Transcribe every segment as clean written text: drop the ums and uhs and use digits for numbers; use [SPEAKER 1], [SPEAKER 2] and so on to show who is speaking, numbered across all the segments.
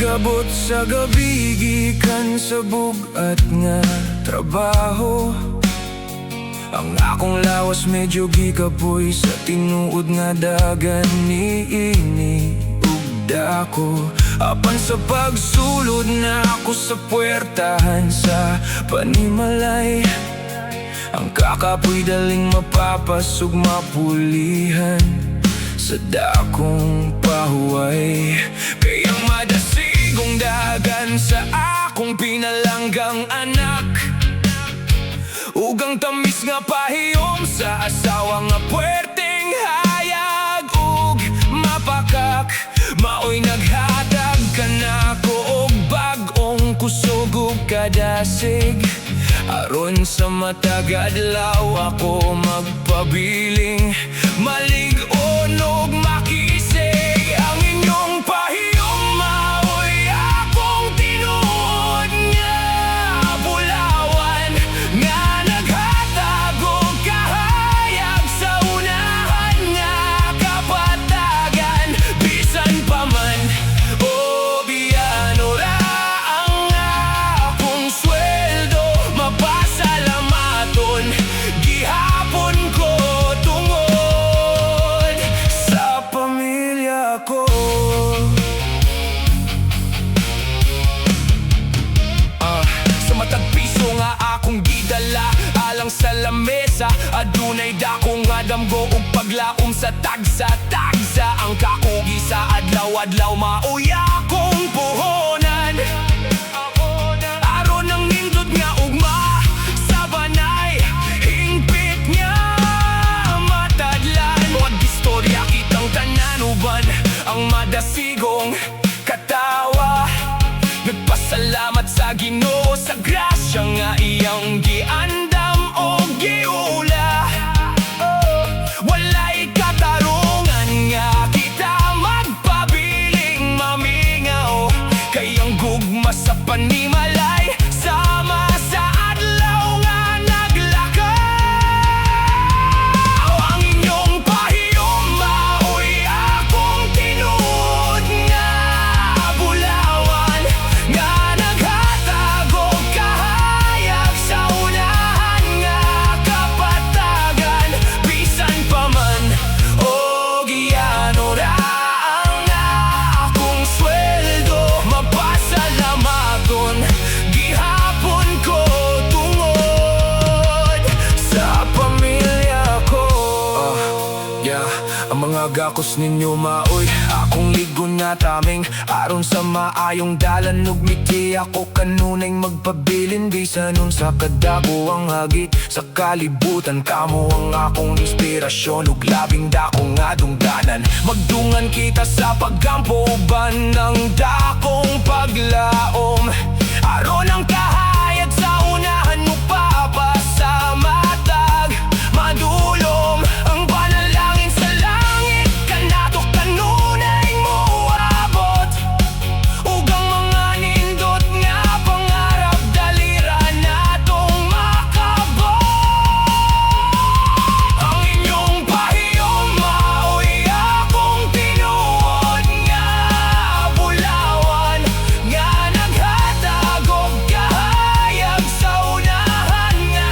[SPEAKER 1] Nagabot sa gabi, gikan sa bugat nga trabaho. Ang akong lawas medyo gikapoy sa tinuod nga dagan niini ug dako. Apan sa pagsulod na ako sa puwertahan sa Panimalay, ang kakapoy daling mapapasug mapulihan sa dakong pahuway. Kayang madasigong dagan sa akong pinalanggang anak, ugang tamis nga pahiyom sa asawa nga puwerteng hayag ug mapakak. Maoy naghatag ka na ko og bag-ong kusog ug kadasig, aron sa matag adlaw ako magpabiling malig-on ug makisig. Ang inyong pahiyom maoy akong tinuod nga bulawan, nga naghatag og kahayag sa unahan nga kapatagan. Bisan pa man o biyano ra ang akong sweldo, mapasalamaton gihapon ko tungod sa pamilya ko. Sa matag piso nga akong gidala alang sa lamesa, adunay dako nga damgo ug paglaom sa tagsa-tagsa. Ang kakugi sa adlaw-adlaw maoy akong puhonan, aron ang nindot nga ugma sa banay hingpit nga matadlan. Mag-istorya kitang tananuban ang madasigong katawa. Nagpasalamat sa Ginoo sa grasya nga iyang giandam o giula. Walay katarungan nga kita magpabiling mamingaw, kayang gugma sa Panimalay sama sa adlaw nga naglakaw. Ang inyong pahiyom maoy akong tinuod nga bulawan, nga naghatag og kahayag sa unahan nga kapatagan. Bisan pa man o giyano ra ang akong sweldo, mapasalamaton gihapon ko tungod sa pamilya ko. Ang mga gakos ninyo maoy akong ligon nga taming, aron sa maayong dalan ug miti ako kanunay magpabilin. Bisan unsa kadako ang hagit sa kalibutan, kamo ang akong inspirasyon ug labing dako nga dungganan. Magdungan kita sa paggampo uban ng dakong paglaom, aron ang kahayag sa unahan mo papasamatag madulom. Ang panalangin sa langit kanato kanunay mo abot, ug ang mga nindot nga pangarap dalira natong makabot. Ang inyong pahiyom maoy akong tinuod nga bulawan, nga naghatag og kahayag sa unahan nga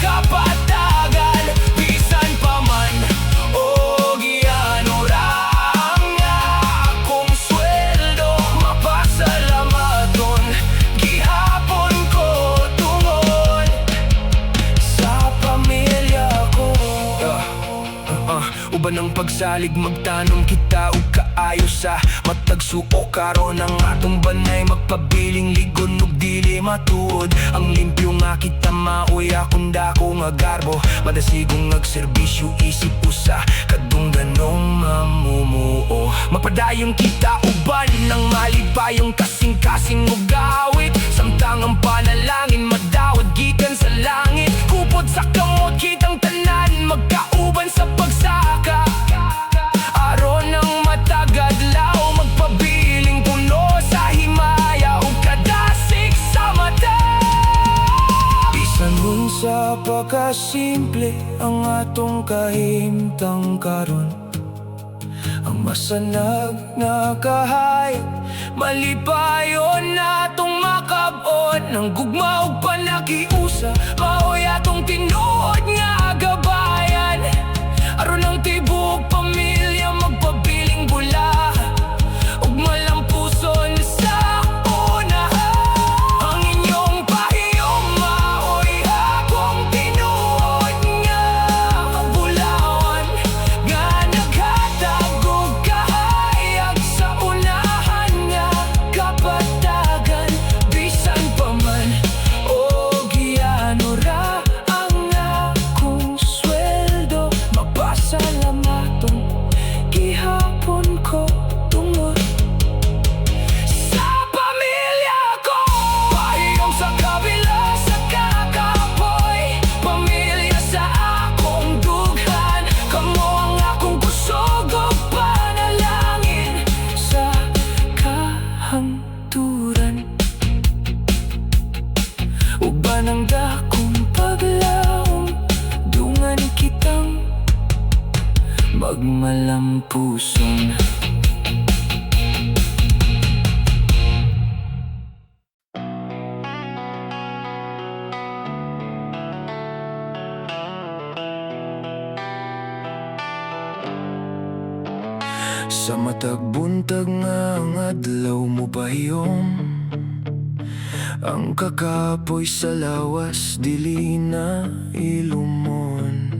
[SPEAKER 1] kapatagan. Bisan pa man o giyano ra ang akong sweldo, mapasalamaton gihapon ko tungod sa pamilya ko. Uban ang pagsalig magtanom kita ug kaayo sa matag suo, karon ang atong banay magpabiling ligon ug dili matuod. Ang limpyo nga kita maoy akong dako nga garbo, madasigong nagserbisyo isip usa kadungganong mamumuo. Magpadayon kita uban ng malipayong kasing-kasing ug gawit, samtang ang panalangin madawat gikan sa langit. Kupod sa kamot kitang tanan magkauban sa pagsaka, aron ang matagadlaw magpabiling puno sa himaya ug kadasig sa mata. Bisan unsa pa kasimple ang atong kahimtang karon, ang masanag na kahayag malipay ng gugma ug panakiusa, maoy atong tinuod nga gabayan. Aron ang tibuok pamilya magpabiling bula, ug malampuson sa unahan. Ang inyong pahiyong maoy akong tinuod nga bulawan, nga naghatag og kahayag sa unahan nga kapatagan. Bisan pa man o giyano ra ang akong sweldo, mapasalamaton gihapon ko tungod sa pamilya ko. Pahiyong sa kabila sa kakapoy, pamilya sa akong dughan. Kamo ang akong kusog o panalangin sa kahangturan. Uban ang dakong paglaom, dungan kitang magmalampuson. Sa matag buntag nga ang adlaw mo pahiyom, ang kakapoy sa lawas dili na ilumon.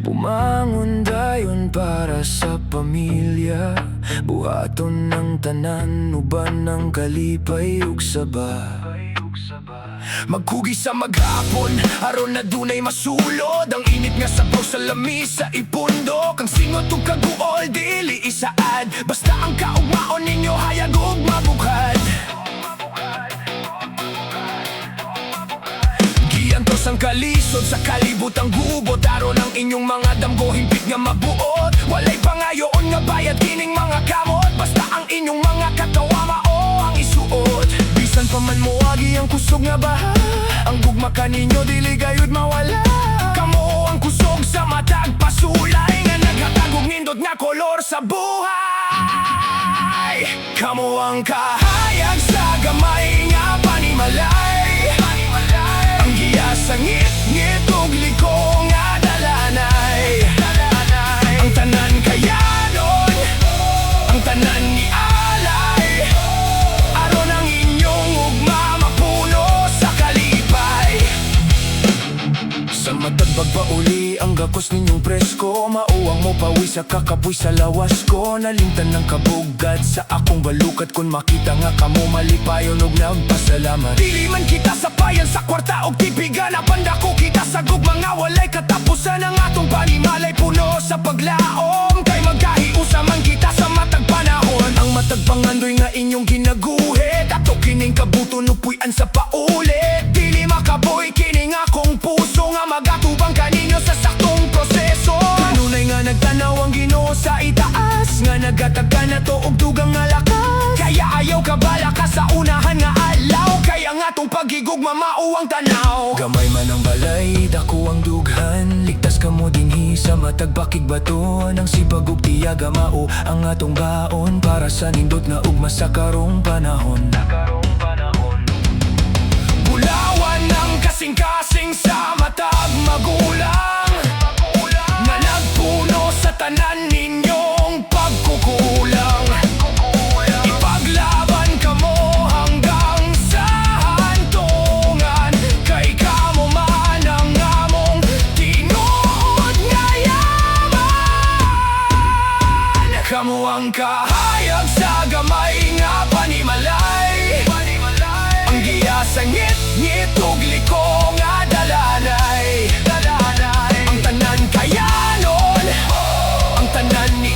[SPEAKER 1] Bumangon dayon para sa pamilya, buhaton ng tanan, uban ng kalipay ug saba. Maghugi sa maghapon, aron na dunay masulod. Ang init nga sabaw sa lamis sa ipundok, ang singot ug kaguol dili isaad. Basta ang kaugmaon ninyo hayag ug mabukad. Giantos ang kalisod sa kalibutang gubot, aron ang inyong mga damgo hingpit nga mabuot. Walay pangayoon nga bayad kining mga kamot, basta ang inyong mga katawa mao ang isuot. Bisan pa man moagi ang kusog nga baha, ang gugma kaninyo dili gayud mawala. Kamo ang kusog sa matag pasulay, nga naghatag og nindot nga kolor sa buhay. Kamo ang kahayag sa gamay nga panimalay, ang giya sa ngit-ngit ug liko nga dalanay. Ang tanan kayanon, ang tanan ni alay, aron ang inyong ugma mapuno sa kalipay. Sa matag pagpauli ang gakos ninyong presko, mauwang mo pawi sa kakapoy sa lawas ko. Nalimtan ng kabugad sa akong balukat, kung makita nga kamo malipayon ug nagpasalamat. Dili man kita sa payan sa kwarta og tipigan, napanda ko kita sa gugma nga walay katapusan. Ang atong panimalay puno sa paglaom, kay magkahiusa man kita sa matag panahon. Ang matag pangandoy nga inyong ginaguhit, ato kining kabuto nupuy-an sa paulit. Dili makaboy kining akong puso, nga magatubang kaninyo sa saktong proseso. Kanunay nga nagtanaw ang Ginoo sa itaas, nga nagatagka na to og dugang nga lakas. Kaya ayaw ka bala ka sa unahan nga alaw, kaya nga tong pagigugma mao ang tanaw. Gamay man ang balay, dako ang dughan, ligtas ka mo dinhi sa matag bakig baton. Ang sipag ug tiyaga mao ang atong baon, para sa nindot nga ugma sa karong panahon. Bulawan ng kasing-kasing sa matag magulang, nga nagpuno sa tanan ninyong pagkukulang. Ipaglaban kamo hanggang sa hantungan, kay kamo man ang among tinuod nga yaman. Kamo ang kahayag sa gamay nga panimalay, ang giya sa ngit-ngit ug liko nga dalanay. Ang tanan kayanon, ang tanan ni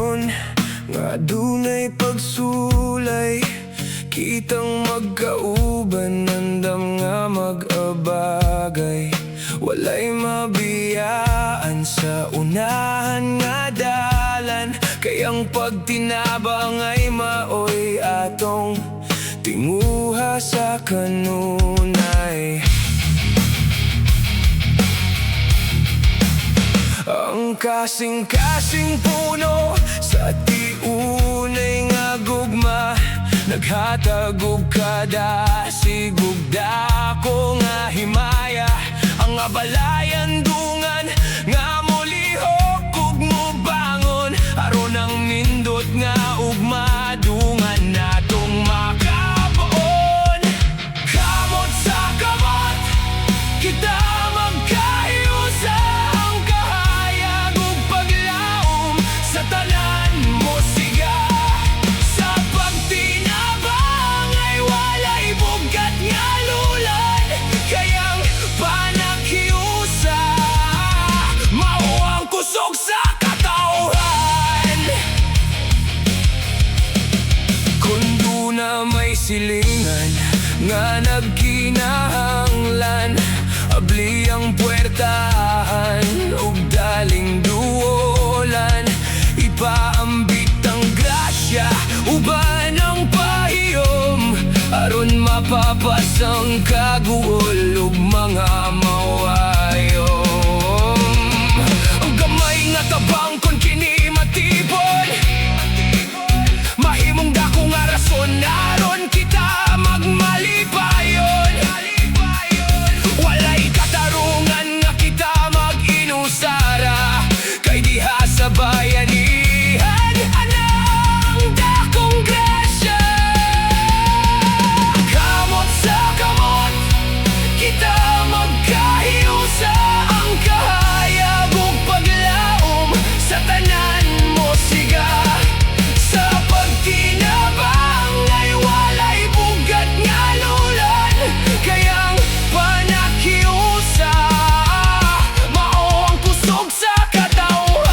[SPEAKER 1] karon nga dunay pagsulay, kitang magkauban, nandam nga mag-abagay. Walay mabiyaan sa unahan nga dalan, kayang pagtinabang ay maoy atong tinguha sa kanunay. Ang kasing-kasing puno sa tiunay nga gugma, naghatag og kada sigugda ko nga himaya. Ang abalayan dungan nga molihok ug mobangon, aron ang nindot nga ugma dungan natong makapoon. Kamot sa kamot kita magkahiusa, ang kahayag ug paglaom sa tanan mo siga. Sa pagtinabang ay walay bugat nga lulan, kayang panakiusa mao ang kusog sa katawhan. Kundo na may silingan nga nagkinahanglan, abli ang puwertahan ug daling duolan, ipaambit ang grasya uban ang pahiyom, aron mapapasang kaguol ug mga mawayom. Ang gamay nga tabang kon kini matipon, mahimong dako nga rason aron kita magmalipayon. Walay katarungan nga kita mag-inusara, kay diha sa bayanihan anang dakong grasya. Kamot sa kamot kita magkahiusa, ang kahayag ug paglaom sa tanan mo siga. Sa pagtinabang ay walay bugat nga lulan, kayang panakiusa mao ang kusog sa katawhan.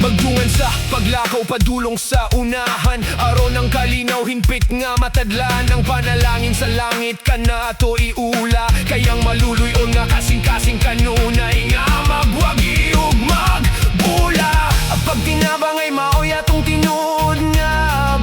[SPEAKER 1] Magdungan sa paglakaw padulong sa unahan, aron ang kalinaw hinpit nga matadlan. Ang panalangin sa langit kanato iula, kayang maluluyon nga kasing-kasing kanunay nga magwagi ug magbula. Ang pagtinabang ay maoy atong tinuod nga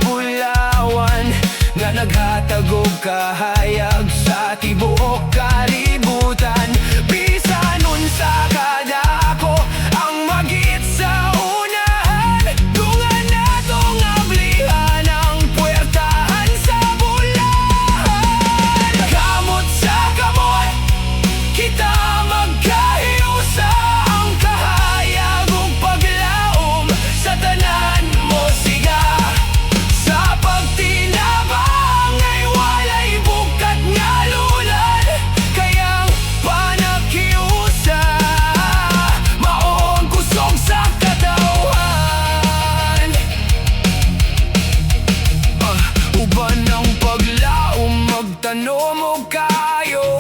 [SPEAKER 1] bulawan, nga naghatag og kahayag sa tibuok kalibutan. Bisan unsa kadako ang magit sa unahan, dungan natong ablihan ang puwertahan sa bulahan. Kamot sa kamot kita magkahiusa, ang kahayag ug paglaom sa tanan mo siga. Sa pagtinabang ay walay bukat nga lulan, kayang panakiusa mao ang kusog sa katawhan. Uban ang paglaom magtanom og kayo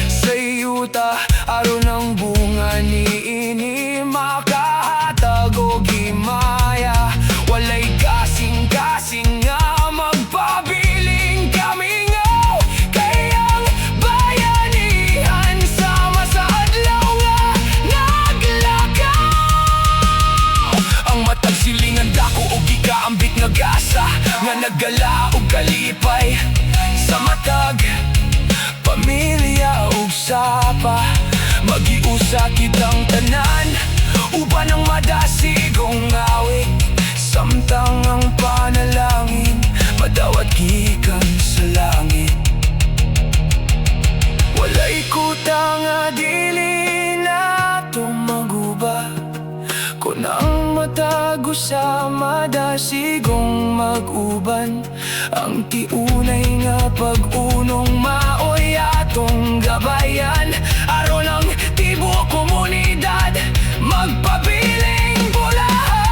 [SPEAKER 1] sa yuta, aron ang bunga niini makahatag og himaya. Walay kasing-kasing nga magpabiling kamingaw, kayang bayanihan sama sa adlaw nga naglakaw. Ang matag silingan dako og ikaambit nga gasa, nga naggala og kalipay sa matag pamilya ug sapa. Magiusa kitang tanan uban ang madasigong awit, samtang ang panalangin madawat gikan sa langit. Walay kuta nga dili nato maguba, kun ang matago sa madasigong mag-uban. Ang tiunay nga pag-unong maoy atong gabayan, aron ang tibuok komunidad magpabiling bulahan.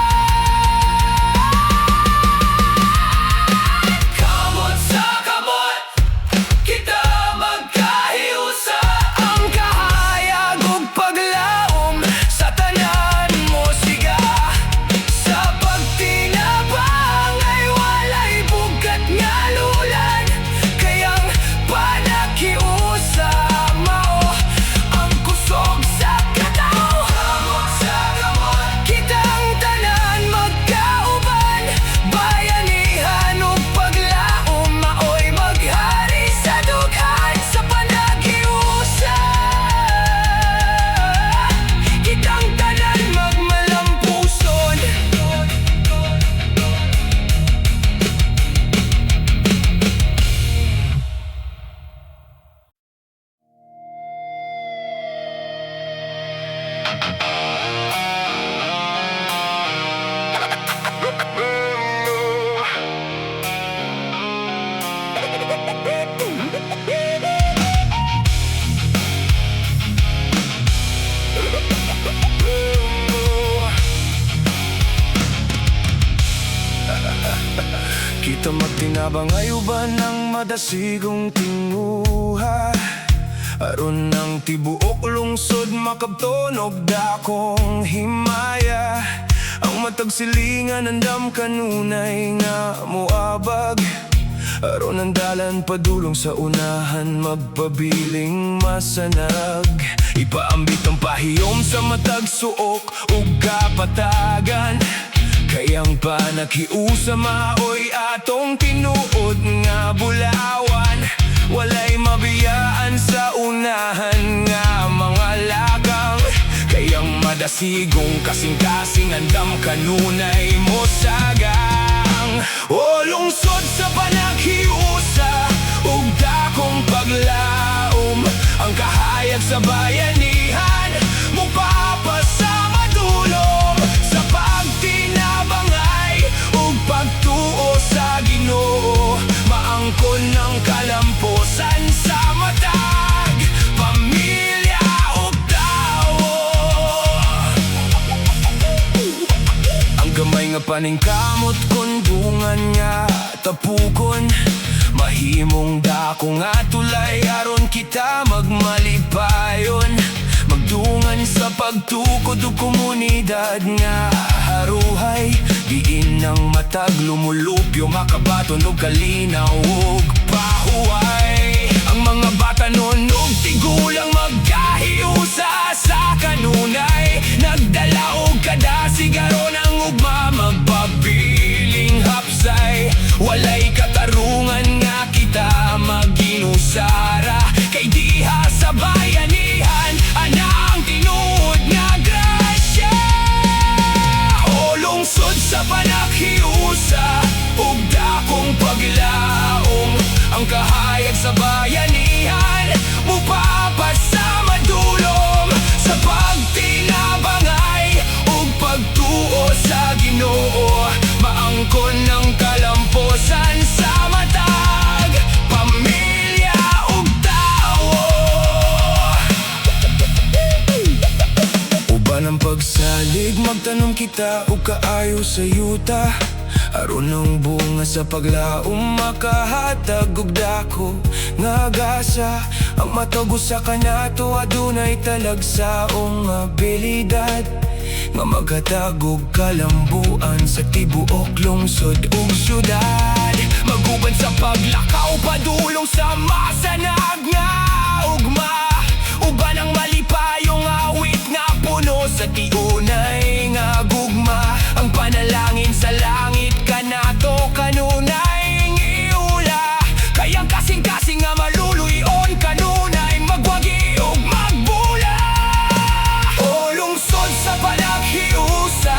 [SPEAKER 1] Kamot sa kamot kita magkahiusa, ang kahayag ug paglaom ambita magtinabang ay uban ng madasigong tinguha. Aron ng tibuok lungsod makabtonog dakong himaya. Ang matag silingan andam kanunay nga moabag. Aron ang dalan padulong sa unahan magpabiling masanag. Ipaambit ang pahiyom sa matag suok ug kapatagan. Kayang pa nakiusa maoy atong tinuod nga bulawan. Walay mabiyaan sa unahan nga mga lagang. Kayang madasigong kasing-kasing andam kanunay mo sagang. O lungsod sa panaghiusa ug dakong paglaom. Ang kahayag sa bayanihan mupapasama dulong. Sa pagtinabangay ug pagtuo sa Ginoo. Maangkon ng kalamposan sa matag pamilya ug tawo. Ang gamay nga paningkamot kundungan nga tapukon. Mahimong dako nga tulay aron kita magmalipayon. Magdungan sa pagtukod o komunidad nga haruhay. Diin ng matag lumulupyo makabaton o kalinaw ug pahuway. Ang mga bata nun ug tigulang magkahiusa sa kanunay. Nagdala og kadasig aron ang ugma magpabiling hapsay. Walay katarungan nga kita maginusara. Kay diha sa bayanihan ana ang tinuod nga grasya. O lungsod sa panaghiusa ug dakong paglaom. Ang kahayag sa bayanihan mupapasama dulong. Sa pagtinabangay ug pagtuo sa Ginoo. Maangkon ng kalamposan sa matag pamilya ug tawo. Uban ang pagsalig magtanom kita ug kaayo sa yuta. Aron ng bunga sa paglaom makahatag ug dako nga gasa. Ang matugo sa kanato adunay talagsaong abilidad. Nga maghatag og kalambuan sa tibuok lungsod ug syudad. Maguban sa paglakaw padulong sa masanag nga ugma. Uban ang malipayong awit nga puno sa tiunay nga gugma. Ang panalangin sa langit kanato kanunay iula. Kayang kasing-kasing nga maluluyon kanunay magwagi ug magbula. O lungsod sa panaghiusa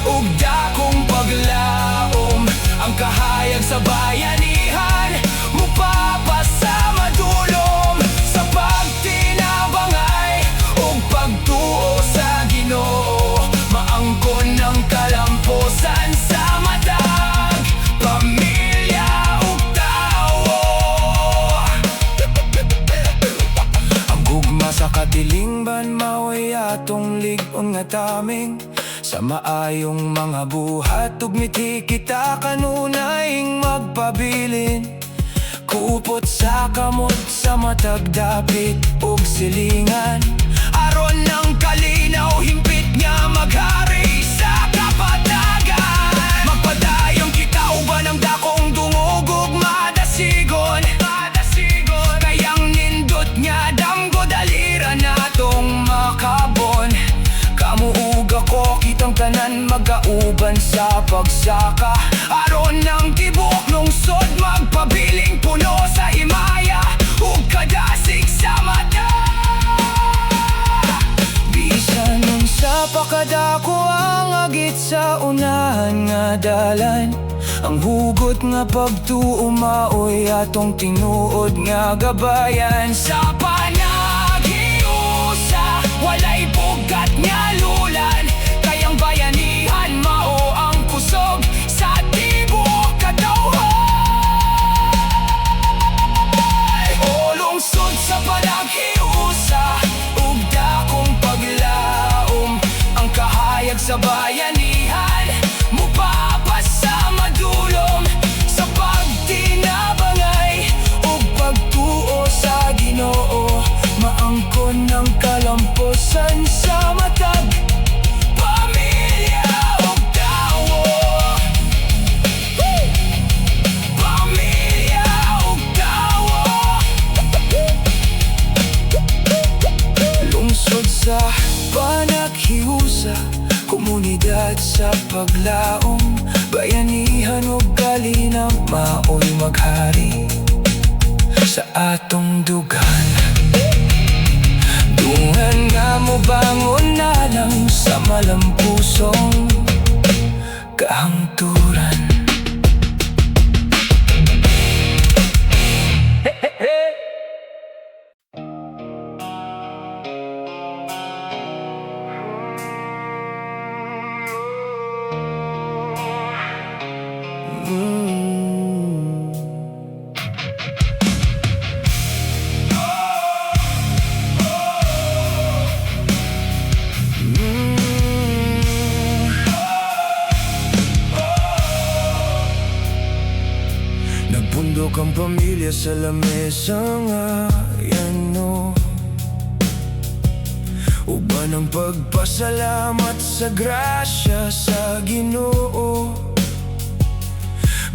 [SPEAKER 1] ug dakong paglaom. Ang kahayag sa bayanihan mupapasama dulong. Sa pagtinabangay ug pagtuo sa Ginoo. Maangkon ng kalamposan sa matag pamilya ug tawo. Ang gugma sa katilingban maoy atong lig-on nga taming. Sa maayong mga buhat ug miti kita kanunayng magpabilin. Kupot sa kamot sa matag dapit ug silingan. Aron ng kalinaw himpit nga maghari sa kapatagan. Magpadayon kita uban ang dakong dungog ug madasigon. Kayang nindot nga damgo dalira natong makabon. Kamuug ako kitang tanan magauban sa pagsaka. Aron ng tibuok lungsod magpabiling puno sa himaya ug kadasig sa mata. Bisan unsa pa kadako ang agit sa unahan nga dalan. Ang hugot nga pagtuo maoy atong tinuod nga gabayan. Sa panaghiusa walay bugat nga lulan. Kayang bayanihan mao ang kusog sa tibuok katawhan. O lungsod sa panaghiusa ug dakong paglaom. Ang kahayag sa bayanihan mupapasama dulong. Sa buhat sa paglaom, bayanihan ug kalinaw maoy maghari sa atong dugan. Dungan nga mo bangon na lang sa malampusong kahangturan. Nagbundok ang pamilya sa lamesa nga yano, uban ang pagpasalamat sa grasya sa Ginoo.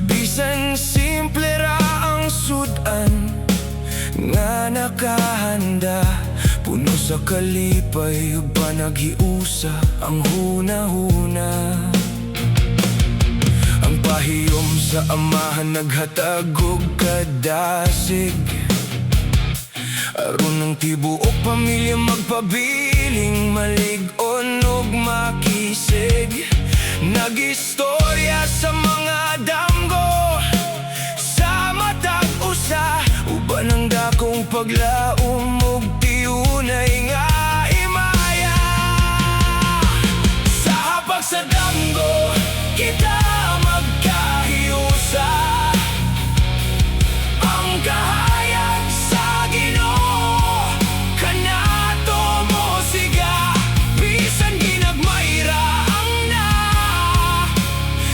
[SPEAKER 1] Bisan simple ra ang sudan nga nakahanda, puno sa kalipay ug panaghiusa ang hunahuna. Ang pahiyom sa amahan naghatag og kadasig, aron ang tibuok pamilya magpabiling, malig-on ug makisig. Nagistorya sa mga damgo sa matag usa, uban ang dakong paglaom ug tiunay nga himaya. Sa hapag sa damgo kita magkahiusa, ang kahayag sa Ginoo kanato mo siga. Bisan ginagmayra ang na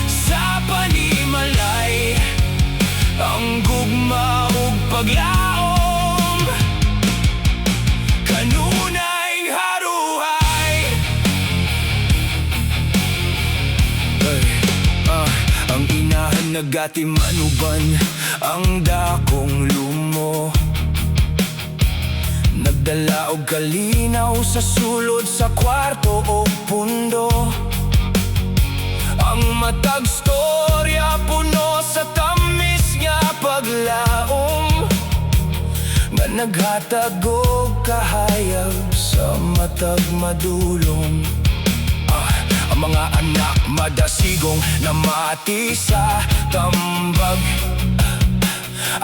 [SPEAKER 1] sa panimalay, ang gugma ug paglaom kanunay haruhay. Ang inahan nagatiman uban ang dakong lumo, nagdala og kalinaw sa sulod sa kwarto o pundo. Ang matag storya puno sa tamis nga paglaom, nga naghatag og kahayag sa matag madulong. Ang mga anak madasigong namati sa tambag,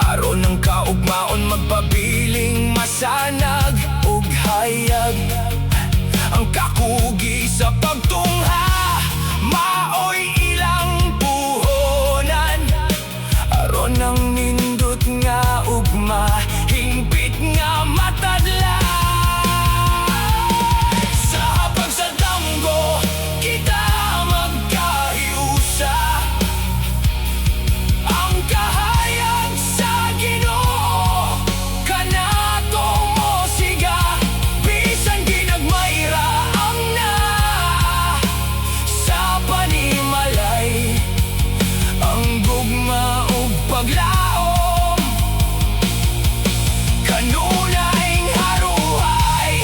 [SPEAKER 1] aron ng kaugmaon magpabiling masanag ug hayag. Ang kakugi sa pagtungha maoy ilang puhonan, aron ng nindot nga ugma hingpit nga matadla. Sa hapag sa damgo kita magkahiusa, ang kahayag sa Ginoo kanato mo siga. Bisan ginagmayra ang na sa panimalay, ang gugma ug paglaom kanunay haruhay.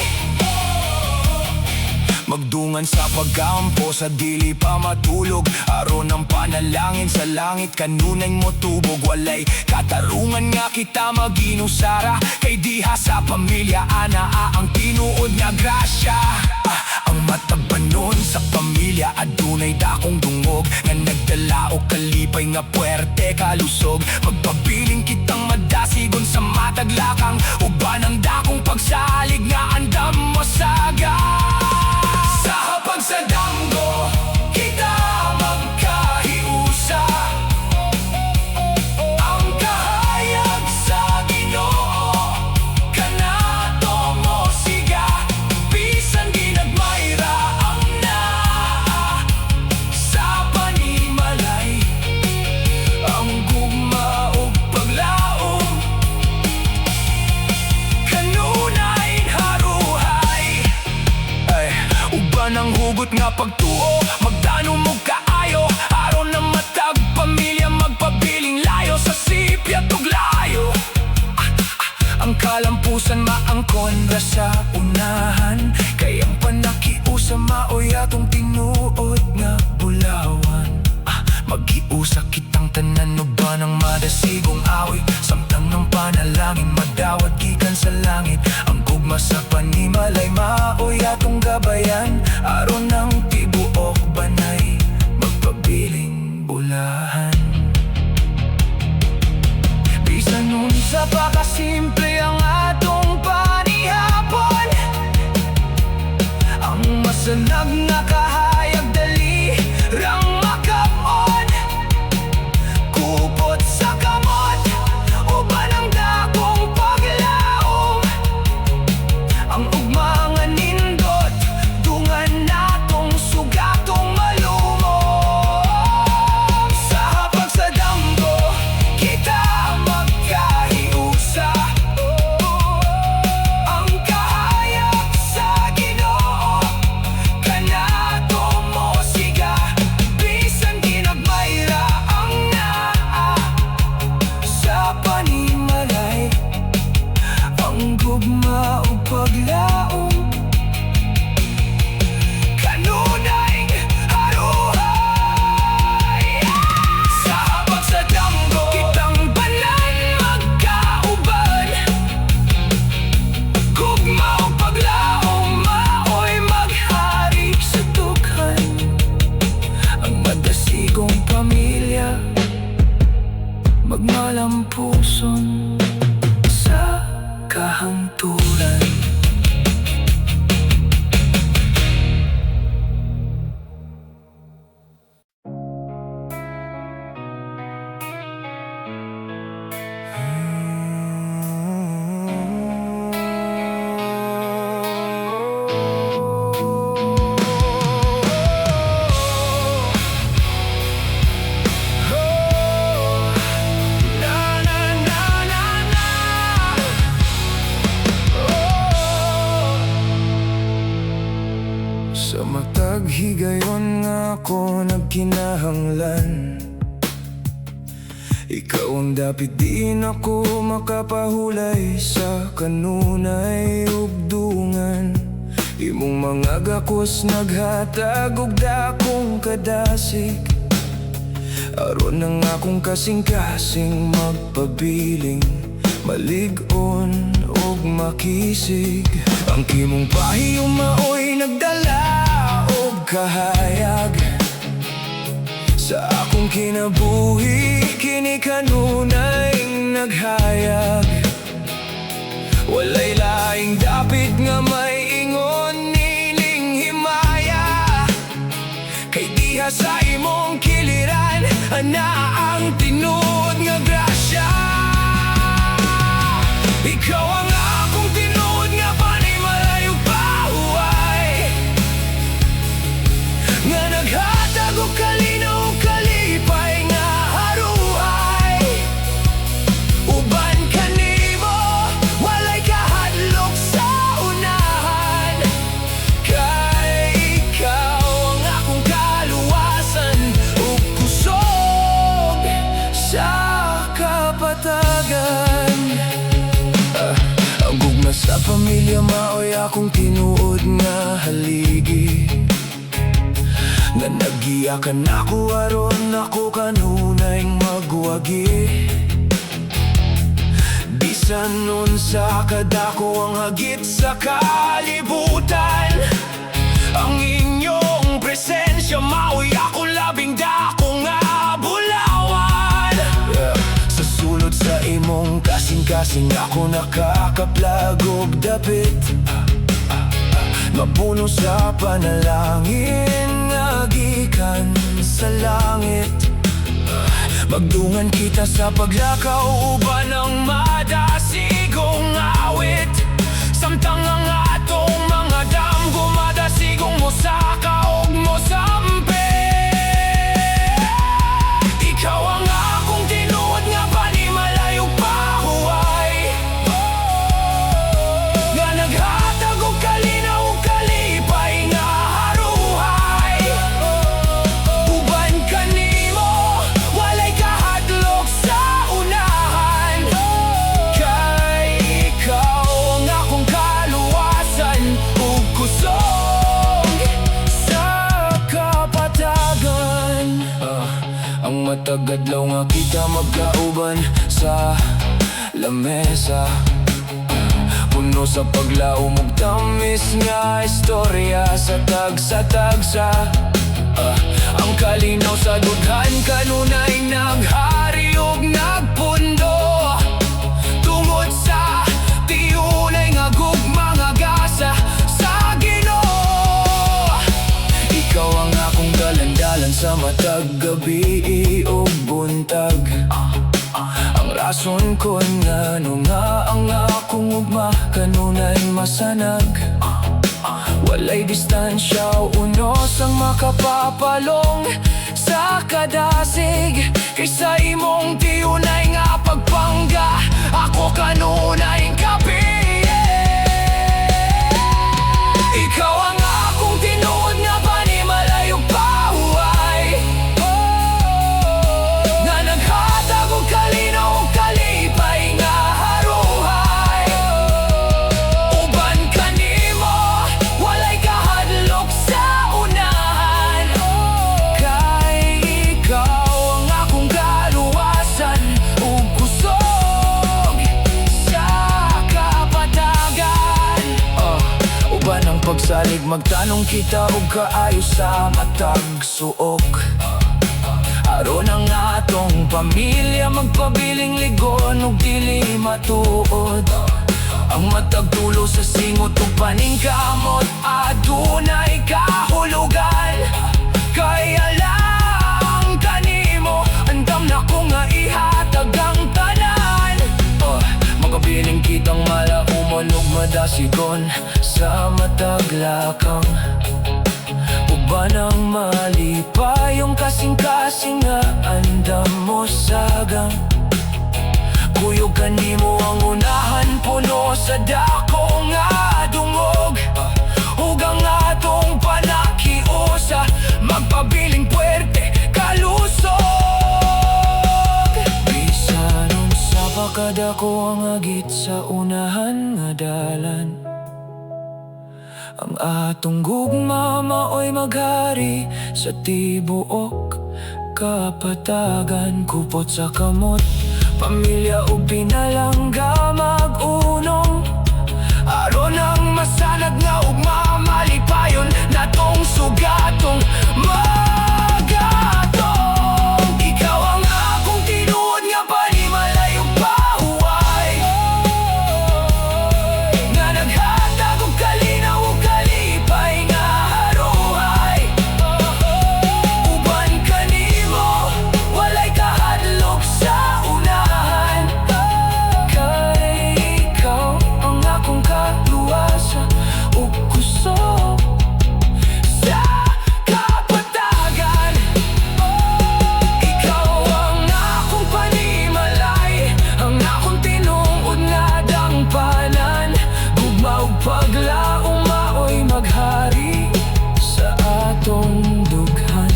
[SPEAKER 1] Magdungan sa pagkampo sa dili pa matulog, aron ang panalangin sa langit kanunay mo tubog. Walay katarungan nga kita maginusara, kay diha sa pamilya anaa ang tinuod nga grasya. Ang matabanon sa pamilya adunay dakong dungog, nga nagdala og kalipay nga puwerte kalusog. Magpabiling kitang madasigon sa mataglakang, uban ang dakong pagsalig nga andam masaga. Sa hapag sa damgo kita magkahiusa, ang kahayag sa Ginoo kanato mo siga. Bisan ginagmayra ang na sa panimalay, ang gugma ug paglaom kanunay haruhay. Uban ang hugot nga pagtuo, magdanom mo kaayo, aron na matag pamilya magpabiling layo sa sipyat ug layo. Ang kalampusan maangkon ra sa unahan, kay ang panakiusa maoy atong tinuod nga nga kahayag dali rang makapon. Kupot sa kamot uban ang dakong paglaom. Ang ugma nga nindot dungan natong sugatong malumom. Sa hapag sa damgo kita magkahiusa. Ang kahayag sa Ginoo kanato mo siga. Bisan ginagmayra ang naa sa panimalay. Ang gugma o paglaom kanunay haruhay. Sa habag sa damgo kitang banan magkauban. Gugma o paglaom maoy maghari sa dughan. Ang madasigong pamilya magmalampuson sa kahangturan. Sa matag higayon nga ako nagkinahanglan. Ikaw ang dapit din ako makapahulay sa kanunay ug dungan. Imong mga gakos naghatag og dakong kadasig. Aron ang akong kasing-kasing magpabiling, malig-on og makisig. Ang kimong pahiyong maoy nagdala og kahayag sa akong kinabuhi. Kini kanunay naghayag. Walay laing dapit nga may ingon nining himaya. Kay diha sa imong kiliran ana ang tinuod nga grasya. Ikaw ang akong tinuod nga panimalay ug pahuway, nga naghatag og kalinaw ug kalipay nga haruhay. Uban kanimo walay kahadlok sa unahan. Kay ikaw ang akong kaluwasan ug kusog sa kapatagan. Ang gugma sa pamilya maoy akong tinuod nga haligi, nga nagiyakan ako aron ako kanunay magwagi. Bisan nun sa kadako ang hagit sa kalibutan. Ang inyong presensya maoy ako labing dako nga bulawan. Sa sulod sa imong kasing-kasing ako nakakaplag og dapit. Mapuno sa panalangin nga gikan sa langit. Magdungan kita sa paglakaw uban ang madasigong awit. Samtang ang atong mga damgo madasigong mosaka og mosampe. Ikaw ang akong tinuod nga panimalay ug pahuway, nga naghatag og kalinaw ug kalipay nga haruhay. Uban kanimo walay kahadlok sa unahan. Kay ikaw ang akong kaluwasan ug kusog sa kapatagan. Ang matagadlaw nga kita magkauban sa lamesa, puno sa paglaom ug tamis nga istorya sa tagsa-tagsa. Ang kalinaw sa dughan kanunay naghari ug nagpundo. Tungod sa tiunay nga gugma nga gasa sa Ginoo. sa matag gabi o buntag. Ang rason ko nga nga ang akong ugma kanunay masanag. Walay distansya o unos ang makapapalong sa kadasig. Kaysa imong tiunay nga pagpangga, ako kanunay kapi. Ikaw ang akong tinuod nga panimalayong pahuway, nga naghatag og kalinaw og kalipay nga haruhay. Uban ka nimo, walay kahadlok sa unahan. Kay ikaw ang akong kaluwasan ug kusog sa kapatagan. Uban ang pagsalig, magtanong kita og kaayo sa matag suok. Aron ang atong pamilya magpabiling ligon ug dili matuod. Ang matag tulo sa singot ug paningkamot, adunay kahulugan. Kaya lang kanimo, andam na ko nga ihatag ang tanan. Magabiling kitang malaumon ug madasigon sa matag lakang. Uban ang malipay yung kasing-kasing nga andam mo sagang. Kuyog kanimo ang unahan, puno sa dako nga dungog. Ug ang atong panakiusa, magpabiling puwerte kalusog. Bisan unsa pa kadako ang agit sa unahan nga dalan, ang atong gugma maoy maghari sa tibuok kapatagan. Kupot sa kamot, pamilya o pinalangga mag-unong. Aron ang masanag nga ug mamalipayon natong sugatong magatong. Ikaw ang akong tinuod nga panimalayong pahuway, nga naghatag og kalinaw ug kalipay nga haruhay. Uban kanimo, walay kahadlok sa unahan. Kay ikaw ang akong kaluwasan ug kusog sa kapatagan. Ikaw ang akong panimalay, ang akong tinuod nga dangpanan. Gugma ug paglaong maoy maghari sa atong dughan.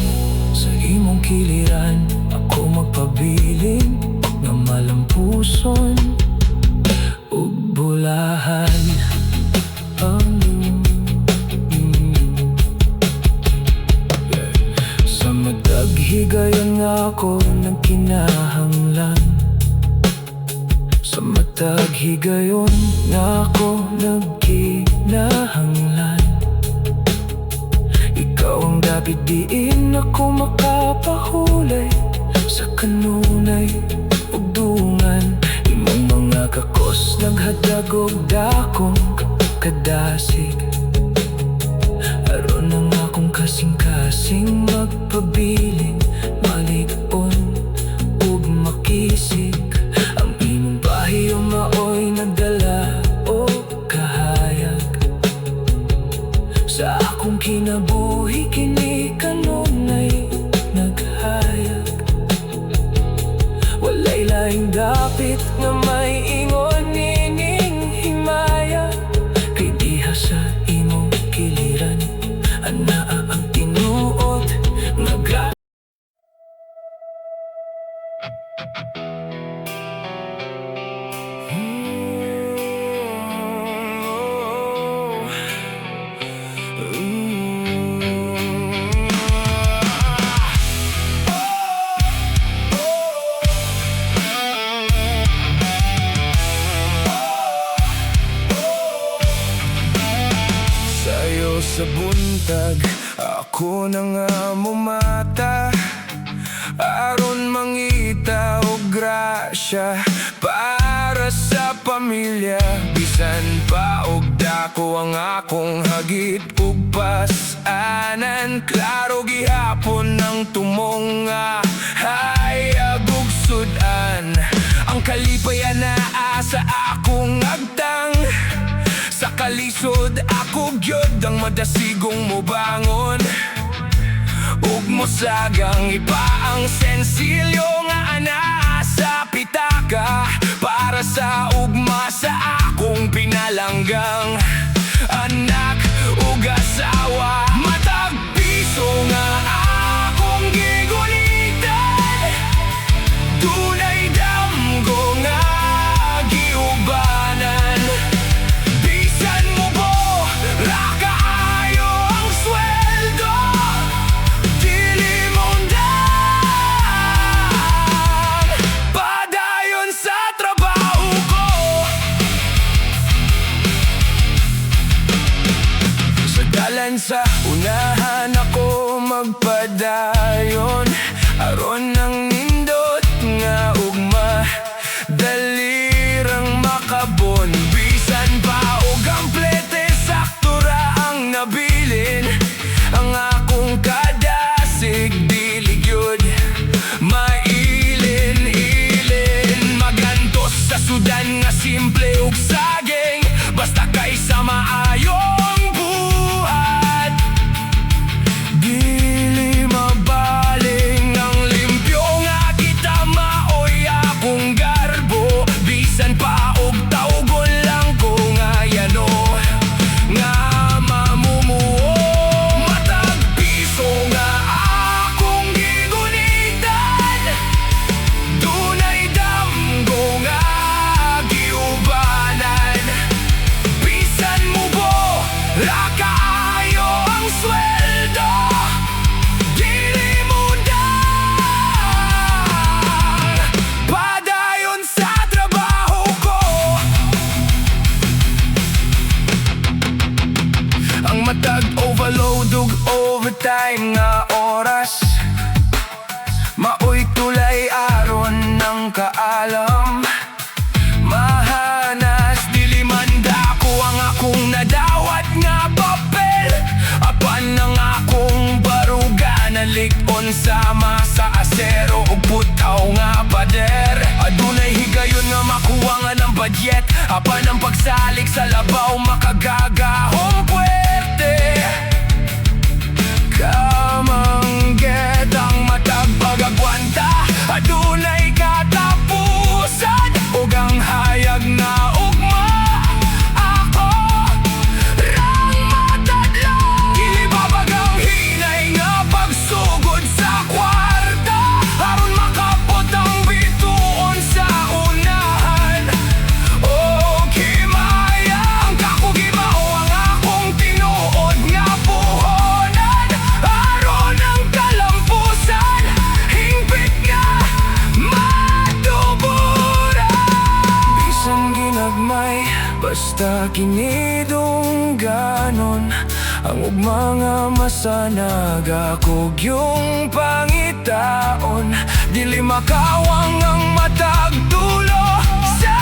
[SPEAKER 1] Sa imong kiliran, ako magpabiling nga malampuson ug bulahan. Sa matag higayon nga ako nagkinahanglan, sa matag higayon nga ako nagkinahanglan. Ikaw ang dapat diin ako makapahulay sa kanunay ug dungan. Imong mga kakos naghatag og dakong kadasig. Aron ang akong kasing-kasing magpabiling malig-on ug makisig. Ang imong pahiyo maoy nagdala o kahayag sa akong kinabuhi. Kini kanunay naghayag, walay laing dapit nga may ingon nining himaya. Kay diha sa imong kiliran, anaa ang tinuod nga sa buntag, ako na nga mumata. Aron mangita og grasya para sa pamilya, bisan pa og dako ang akong hagit ug pas-anan. Klaro gihapon ng tumonga hayag ug sudan. Ang kalipayan naa sa akong agtang. Sa kalisod ako gyud ang madasigong mobangon. Ug mosagang ipa ang sensilyo nga anaa sa pitaka. Para sa ugma sa akong pinalanggang anak ug asawa. Matag piso nga akong gigunitan. Dunay damgo nga giubanan. Bisan mo bo ra kaayo ang sweldo, dili mondan. Padayon sa trabaho ko. Sa dalan sa unahan ako magpadayon, aron ng nindot nga ugma dalirang makabon. Bisan pa og amplete saktura ang nabilin. Ang akong kadasig dili gyud mailin-ilin. Magantos sa sudan nga simple ug saging, basta kaysa maayong buhat. Dili mabaling ang limpyo nga kita maoy akong garbo. Bisan pa og taugon lang ko nga yano nga mamumuo. Matag piso nga akong gigunitan. Dunay damgo nga giubanan. Bisan mo bo ra kaayo ang sweldo, dili mondan. Padayon sa trabaho ko. Ang matag overload ug overtime nga oras, maoy tulay aron ng kaalam. Mahanas dili man dako ang akong nadawat nga papel. Apan ang akong baruga nalikon sama sa asero ug putaw nga pader. Adunay higayon nga makuha nga ng budget. Apan ang pagsalik sa labaw makagagahong puwerte. Kamangget ang matag pagagwanta. Adunay katapusan ug ang hayag na ugma. Ako rang matadlaw. Ilibabag ang hinay nga pagsugod sa kwarta, aron makapot ang bituon sa unahan. O kimaya ang kakugimao ang akong tinuod nga puhonan. Aron ang kalampusan hingpit nga matuburan. Bisan ginagmay basta kinidungganon. Ang ugma nga masanag ako yung pangitaon. Dili makawang ang matag dulo sa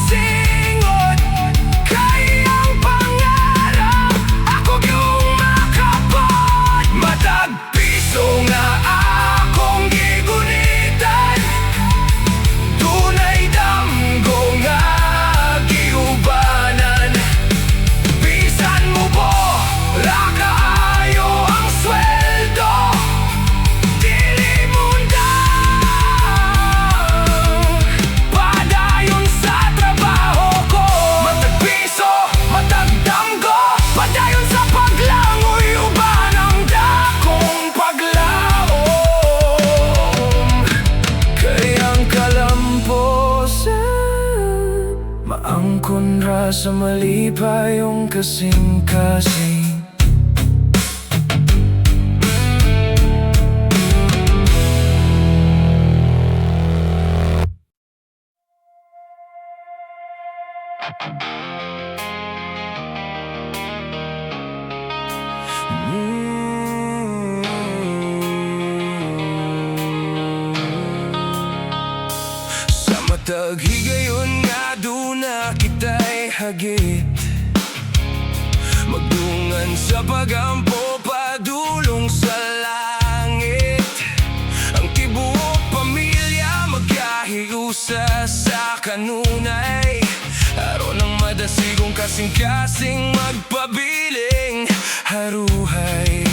[SPEAKER 1] singot. Kay ang pangarap ako yung makapot. Matag piso nga akong gigunitan. Dunay damgo nga giubanan. Bisan mo bo ra kaayo ang sweldo, dili mondan. Padayon sa trabaho ko. Matag piso, matag damgo. Padayon sa paglangoy uban ang dakong paglaom. Kay ang kalamposan maangkon ra sa malipayong kasing-kasing. Sa matag higayon nga duna kita'y hagit. pagampo padulong sa langit. Ang tibuok pamilya magkahiusa sa kanunay. Araw ng madasigong kasing-kasing magpabiling haruhay.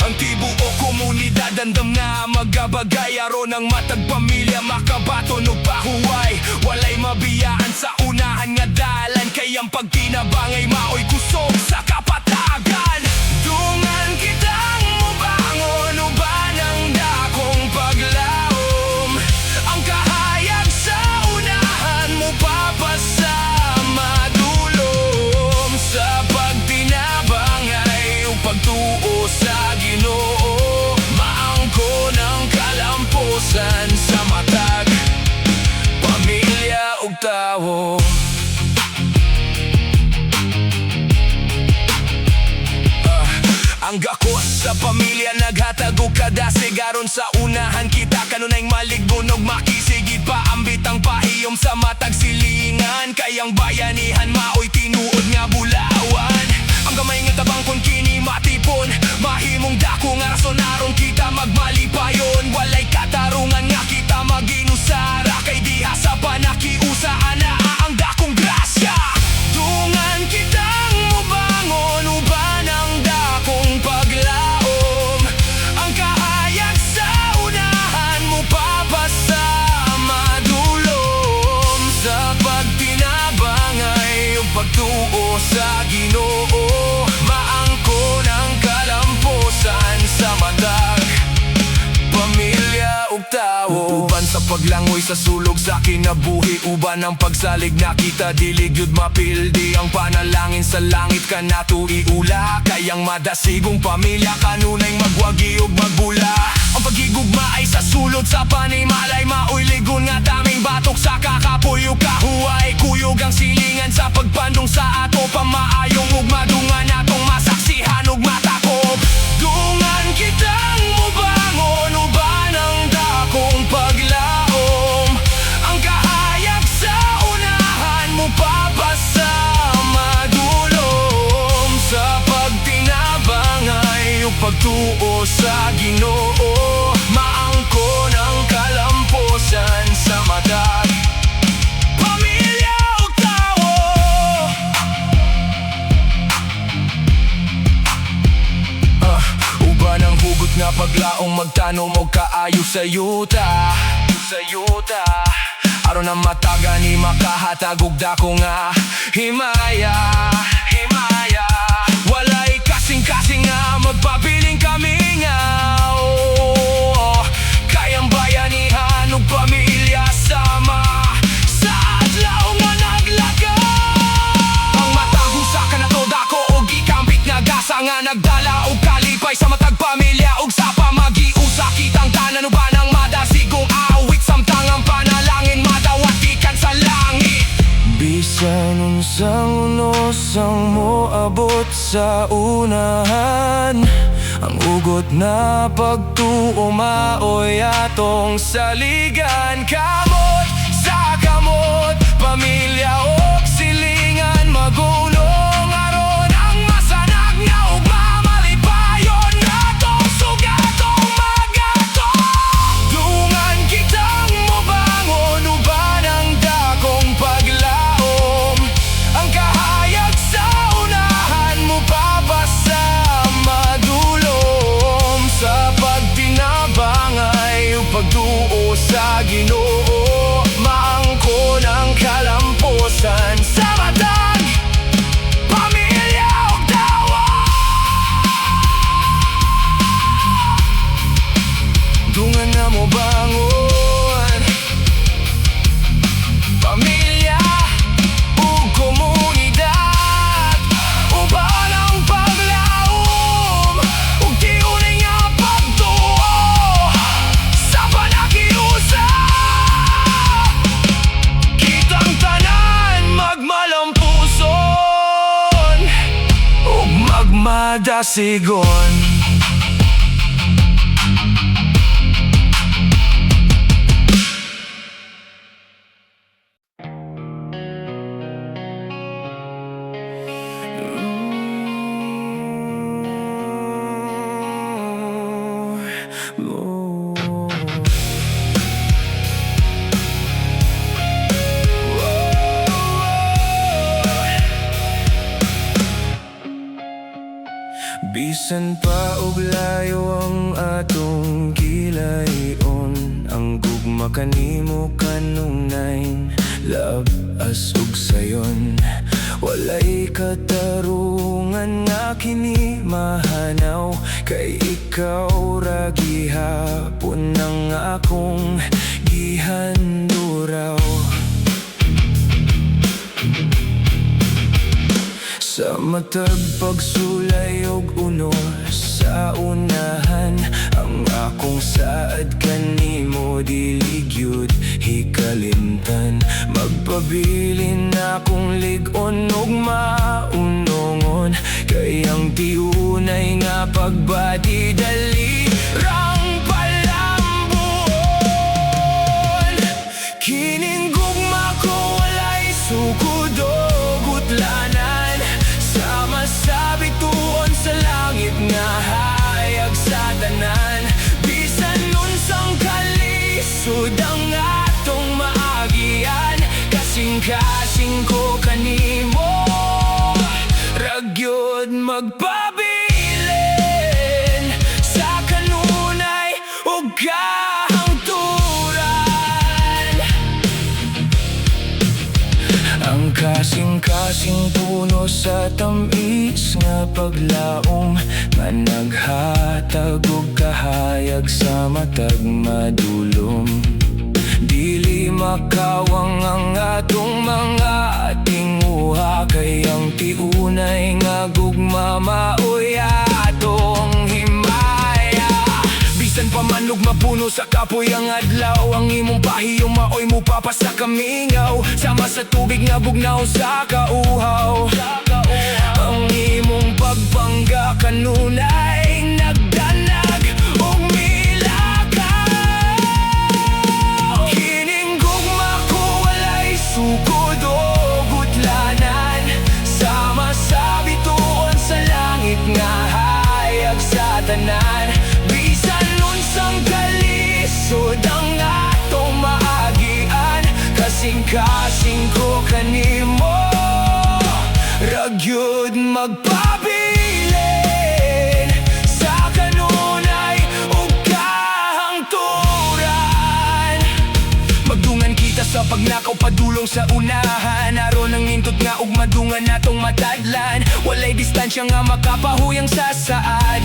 [SPEAKER 1] Ang tibuok komunidad andam na magabagay. Araw ng matag pamilya makabaton o pahuway. Walay mabiyaan sa unahan nga dalan. Kayang pagtinabangay maoy kusog sa kapatagan. Dungan kitang mubangon uban ang dakong paglaom. Ang kahayag sa unahan mo papasama dulom. Sa pagtinabangay o pagtuo sa Ginoo. Maangko ng kalampusan sa matag pamilya ug tawo. Ang gakos sa pamilya naghatag og kada sigaron sa unahan. Kita kanunay maliggon og makisigid pa ambit ang pahiyom sa matag silingan. Kayang bayanihan maoy tinuod nga bulawan. Ang gamay nga tabang kon kini matipon. Mahimong dako nga rason aron kita magmalipayon. Walay katarungan nga kita maginusara. Kay diha sa panakiusa anaa ang dakong grasya. Dungan kitang mubangon uban ang dakong paglaom. Ang kahayag sa unahan mo papasama dulom. Sa pagtinabangay o pagtuo sa Ginoo. Maangko ng kalampusan sa matag pamilya ug tawo. Uban sa paglangoy sa sulog sa kinabuhi. Uban ang pagsalig nakita dili gyud mapildi. Ang panalangin sa langit kanato iula. Kayang madasigong pamilya kanunay magwagi ug magbula. Ang pagigugma ay sa sulod sa panimalay. Maoy ligon nga daming batok sa kakapoy ug kahuway. Kuyog ang silingan sa pagpandong sa ato. Pamaayong ug madungan atong masaksihan ug matakop. Dungan kitang mubangon uban ang dakong paglaom. Ang kahayag sa unahan mo papasama dulom. Sa pagtinabangay o pagtuo sa Ginoo. Maangko ng kalampusan sa matag pamilya ug tawo. Uban ang hugot nga paglaong magtanom og kaayo sa yuta. Aron na mataga ni makahatag og dako nga himaya. Walay kasing-kasing nga magpabiling kami nga. Kayang bayanihan ug pamilya sama sa adlaw nga naglaga. Ang matago sa kanato dako og ikampit nga gasa nga nagdala og kalipay sa matag pamilya ug sa pamagiusa. Kitang tanan uban ang madasigong awit. Samtang ang panalangin madawat ikan sa langit. Bisan unsang unos ang moabot sa unahan. Ang ugot na pagtuo maoy atong saligan. Kamot sa kamot pamilya og silingan magulong. Aron ang masanag nga ug mamalipayon natong sugatong magato. Dungan kitang mubangon uban ang dakong paglaom. Ang kahayag sa unahan mo papasama dulom. Sa pagtinabangay o pagtuo sa Ginoo. Maangko ng kalampusan sa matag pamilya ug tawo. Dungan na mo bangon pamilya ug komunidad. Uban ang paglaom ug tiuning nga pagtuo sa panakiusa. Kitang tanan magmalampuson ug magmadasigon. mo. Bisan pa og layo ang atong gilayon, ang gugma kanimo kanunay love as ug sayon. Walay katarungan nga kini mahanaw, kay ikaw ra gihapon ang akong gihanduraw. Sa matag pagsulay og unor sa unahan, ang akong saad kanimo dili gyud hikalimtan. Magpabilin akong lig-on ug maunongon, kay ang tiunay nga pagbati dali rang palambuon. Kining gugma ko walay sugod o gutlanan, sa bituon sa langit nga hayag sa tanan. Bisan unsang kalisod ang atong maagian, kasing-kasing ko kanimo ragyod magpabilin sa kanunay ug kahangturan. Ang kasing-kasing puno sa tamis nga paglaom, nga naghatag og kahayag sa matag madulom. Dili makawang ang atong mga tinguha, kay ang tiunay nga gugma maoy atong himaya. Bisan pa man ug mapuno sa kapoy ang adlaw, ang imong pahiyong maoy mo papasa kamingaw, sama sa tubig nga bugnaw sa kauhaw. Ang imong pagpangga kanunay nagdanag ug milakaw. Kining gugma ko walay sugod o gutlanan, sama sa bituon sa langit nga hayag sa tanan. Bisan unsang kalisod ang atong maagian, kasing-kasing ko kanimo ragyod magpabilin sa kanunay ug kahangturan. Magdungan kita sa pagnakaw padulong sa unahan, aron ang nindot nga ug madungan natong matadlan. Walay distansya nga makapahuyang sa saad,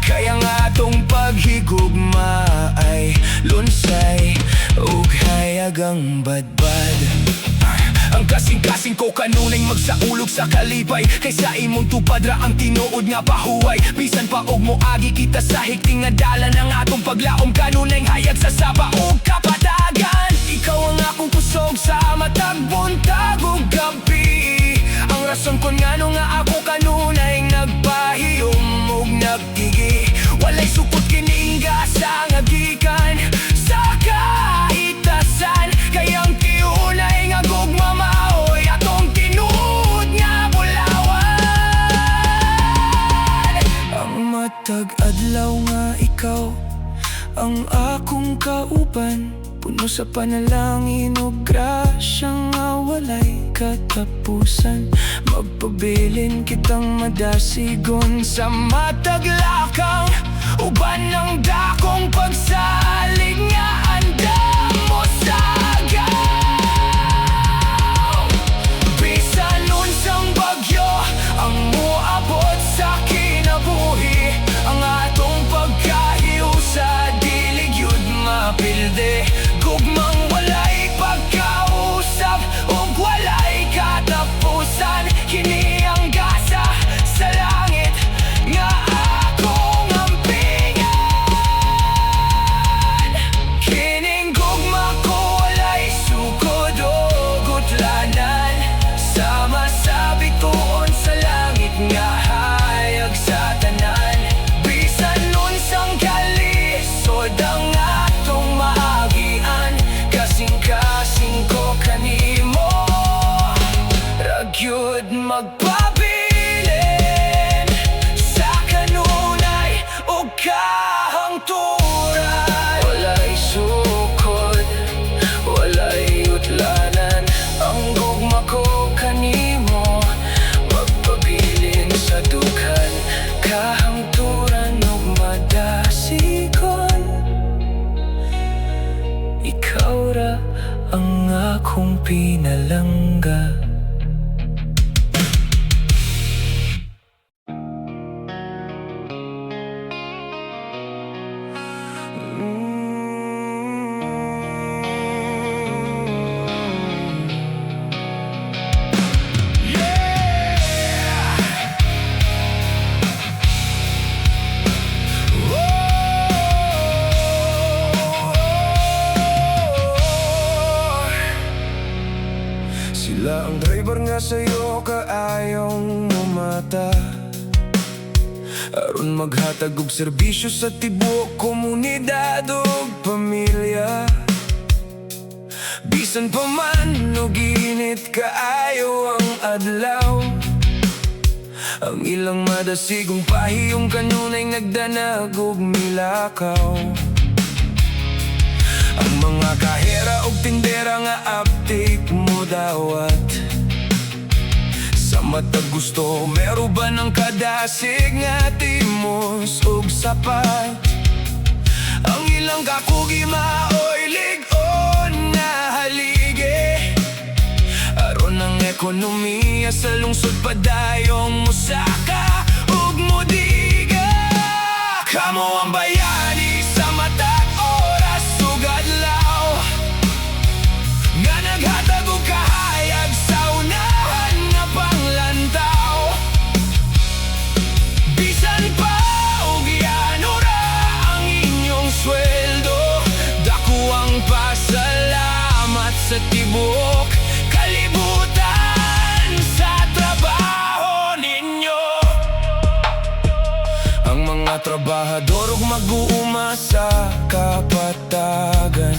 [SPEAKER 1] kaya nga atong paghigugma ay lunsay ug hayagang badbad. Ang kasing-kasing ko kanunay magsaulog sa kalipay, kaysa imong tupad ra ang tinuod nga pahuway. Bisan pa og moagi kita sa higting nga dalan, ang atong paglaom kanunay hayag sa saba ug kapatagan. Ikaw ang akong kusog sa matag buntag ug gabi, ang rason kon ngano nga ako kanunay nagpahiyom ug nagtigi. Walay sukot kining gasa nga gikan sa kaitasan, kay ang tiunay nga gugma maoy atong tinuod nga bulawan. Ang matag adlaw nga ikaw ang akong kauban, puno sa panalangin ug grasya nga walay katapusan. Magpabilin kitang madasigon sa matag lakang, uban ng dakong pagsalig nga andam mo sagaw. Bisan unsang bagyo ang moabot sa kinabuhi, ang atong pagkahiusa dili gyud mapilde. Gugmang walay pagkausap ug walay katapusan, kini ang gasa sa langit nga akong ampingan. pinalangga. Sila ang driver nga sa'yo kaayong mumata, aron maghatag og serbisyo sa tibuok komunidad ug pamilya. Bisan pa man og init kaayo ang adlaw, ang ilang madasigong pahiyong kanunay nagdanag og milakaw. Ang mga kahera og tindera nga update mo dawat, sa matag gusto meron ba ng kadasig nga timos og sapat. Ang ilang kakugi maoy lig-on nga haligi, aron ang ekonomiya sa lungsod padayong musaka ug mudiga. Kamo ang bayani sa matag oras ug adlaw, nga naghatag og kahayag sa unahan nga panglantaw. Bisan pa og yanura ang inyong sweldo, dako ang pasalamat sa tibuok kalibutan sa trabaho ninyo. Ang mga trabahador ug mag-uuma sa kapatagan,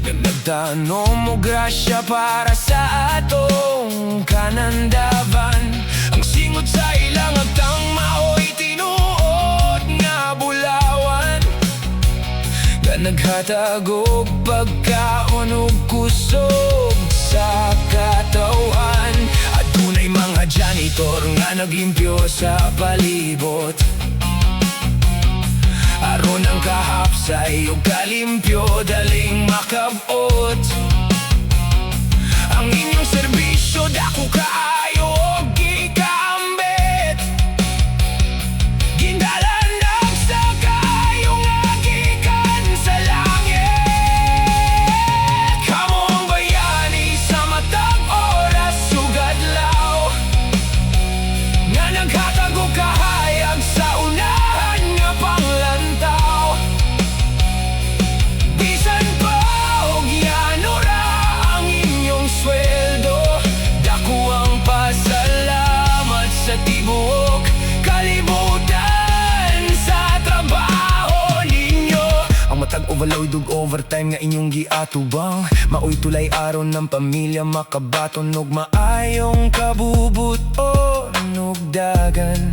[SPEAKER 1] nagtanom og grasya para sa atong kanandaban. Ang singot sa ilang agtang maoy tinuod nga bulawan, nga naghatag og pagkaon ug kusog sa katawan. Adunay mga janitor nga naglimpyo sa palibot, aron ang kahapsay ug kalimpyo daling makabot. Ang inyong serbisyo dako kaayo og gikaambit, gindalandag sa kaayo nga gikan sa langit. Kamo ang bayani sa matag oras ug adlaw, nga naghatag og kahayag sa unahan nga panglantaw. Bisan pa og yanura ang inyong sweldo, dako ang pasalamat sa tibuok kalibutan sa trabaho ninyo. Ang matag overload ug overtime nga inyong giatubang, maoy tulay aron ng pamilya makabaton ug maayong kabubuton ug dagan.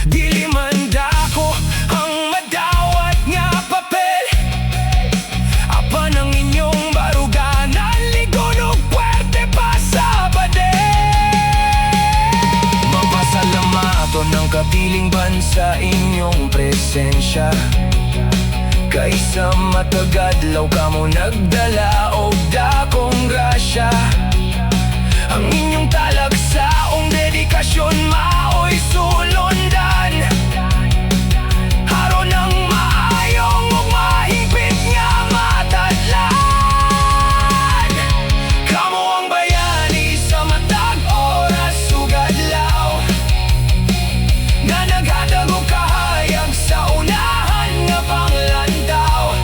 [SPEAKER 1] Dili man dako ang madawat nga papel, apan ang inyong baruganan ligon ug puwerte pa sa pader. Mapasalamaton ang kapiling bansa inyong presensya, kaysa matagadlaw kamo nagdala og dakong grasya. Ang inyong talagsaong dedikasyon maoy sulundan, aron ang maayong ug mahigpit nga matadlan. Kamo ang bayani sa matag oras ug adlaw, nga naghatag og kahayag sa unahan nga panglantaw.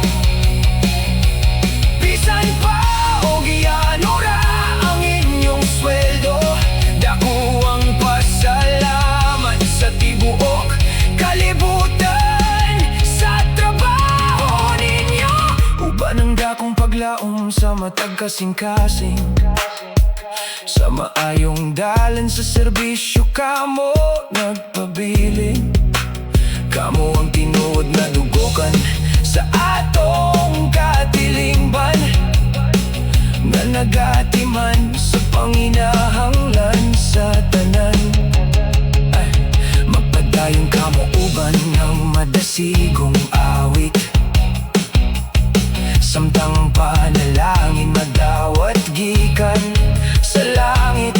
[SPEAKER 1] Bisan pa og yanura ang inyong sweldo, dako ang pasalamat sa tibuok kalibutan sa trabaho ninyo. Uban ang dakong paglaom sa matag kasing-kasing, sa maayong dalan sa serbisyo kamo nagpabiling. Kamo ang tinuod na dugokan sa atong katilingban, nga nagatiman sa panginahanglan sa tanan. Magpadayon kamo uban ng madasigong awit, Samtang panalangin madawat gikan sa langit.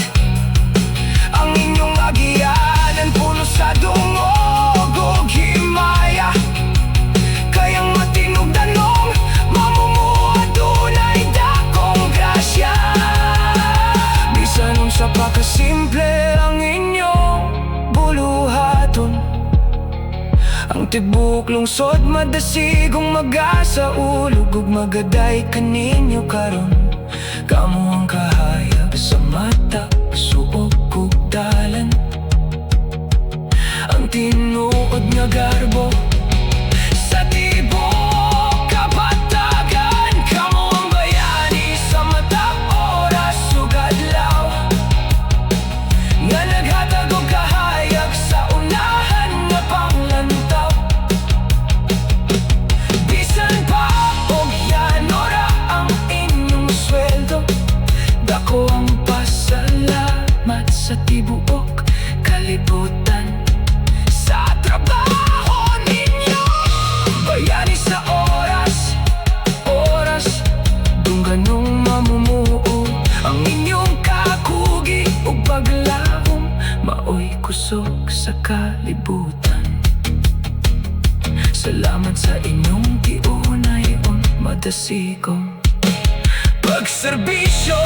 [SPEAKER 1] Ang inyong agianan puno sa dungog o himaya. Kayang matinog danong mamumuha dunay dakong grasya. Bisan unsa pa kasimple ang inyong buluhaton, ang tibok lungsod madasigong magasa ulog ug magaday kaninyo karon. Kamo ang kahayag sa mata, suog ug dalan, ang tinuod nga garbo sa tibok kabatagan. Kamo ang bayani sa matag oras ug adlaw, nga naghatag og kahayag sa unahan nga panglantaw. Bisan pa og yanora ang inyong sweldo, dako ang pasalamat sa tibuok kalibutan sa trabaho ninyo. Bayani sa oras, oras, dungganong mamumuo, ang inyong kakugi ug paglahom maoy kusog sa kalibutan. Salamat sa inyong giunayon madasigong pagserbisyo.